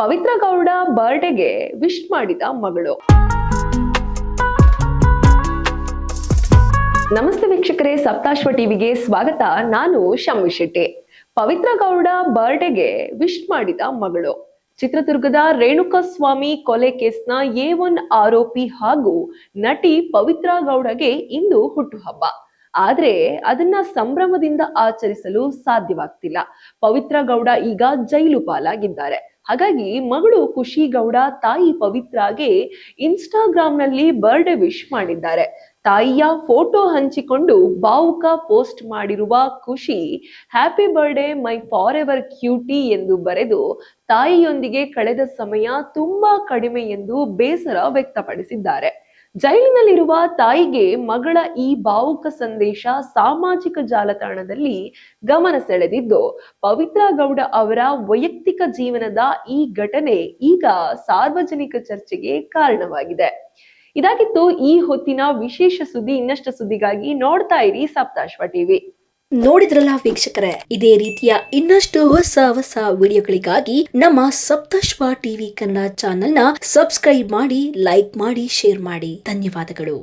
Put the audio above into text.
Pavithra Gowda ಬರ್ಡೇಗೆ wish ಮಾಡಿದ ಮಗಳು. ನಮಸ್ತೆ ವೀಕ್ಷಕರೇ, ಸಪ್ತಾಶ್ವ ಟಿವಿಗೆ ಸ್ವಾಗತ. ನಾನು ಶಮ್ಮಿ ಶೆಟ್ಟಿ. ಪವಿತ್ರ ಗೌಡ ಬರ್ಡೇಗೆ ವಿಶ್ ಮಾಡಿದ ಮಗಳು. ಚಿತ್ರದುರ್ಗದ ರೇಣುಕಾಸ್ವಾಮಿ ಕೊಲೆ ಕೇಸ್ನ A1 ಆರೋಪಿ ಹಾಗೂ ನಟಿ ಪವಿತ್ರ ಗೌಡಗೆ ಇಂದು ಹುಟ್ಟುಹಬ್ಬ. ಆದ್ರೆ ಅದನ್ನ ಸಂಭ್ರಮದಿಂದ ಆಚರಿಸಲು ಸಾಧ್ಯವಾಗ್ತಿಲ್ಲ. ಪವಿತ್ರ ಗೌಡ ಈಗ ಜೈಲು ಪಾಲಾಗಿದ್ದಾರೆ. ಹಾಗಾಗಿ ಮಗಳು ಖುಷಿ ಗೌಡ ತಾಯಿ ಪವಿತ್ರಾಗೆ ಇನ್ಸ್ಟಾಗ್ರಾಂನಲ್ಲಿ ಬರ್ಡೇ ವಿಶ್ ಮಾಡಿದ್ದಾರೆ. ತಾಯಿಯ ಫೋಟೋ ಹಂಚಿಕೊಂಡು ಭಾವುಕ ಪೋಸ್ಟ್ ಮಾಡಿರುವ ಖುಷಿ, happy birthday my for ever cutie ಎಂದು ಬರೆದು ತಾಯಿಯೊಂದಿಗೆ ಕಳೆದ ಸಮಯ ತುಂಬಾ ಕಡಿಮೆ ಎಂದು ಬೇಸರ ವ್ಯಕ್ತಪಡಿಸಿದ್ದಾರೆ. ಜೈಲಿನಲ್ಲಿರುವ ತಾಯಿಗೆ ಮಗಳ ಈ ಭಾವುಕ ಸಂದೇಶ ಸಾಮಾಜಿಕ ಜಾಲತಾಣದಲ್ಲಿ ಗಮನ ಸೆಳೆದಿದ್ದು, ಪವಿತ್ರ ಗೌಡ ಅವರ ವೈಯಕ್ತಿಕ ಜೀವನದ ಈ ಘಟನೆ ಈಗ ಸಾರ್ವಜನಿಕ ಚರ್ಚೆಗೆ ಕಾರಣವಾಗಿದೆ. ಇದಾಗಿತ್ತು ಈ ಹೊತ್ತಿನ ವಿಶೇಷ ಸುದ್ದಿ. ಇನ್ನಷ್ಟು ಸುದ್ದಿಗಾಗಿ ನೋಡ್ತಾ ಇರಿ ಸಪ್ತಾಶ್ವ ಟಿವಿ. ನೋಡಿದ್ರಲ್ಲ ವೀಕ್ಷಕರೇ, ಇದೇ ರೀತಿಯ ಇನ್ನಷ್ಟು ಹೊಸ ವಿಡಿಯೋಗಳಿಗಾಗಿ ನಮ್ಮ ಸಪ್ತಾಶ್ವ ಟಿವಿ ಕನ್ನಡ ಚಾನೆಲ್ನ ಸಬ್ಸ್ಕ್ರೈಬ್ ಮಾಡಿ, ಲೈಕ್ ಮಾಡಿ, ಶೇರ್ ಮಾಡಿ. ಧನ್ಯವಾದಗಳು.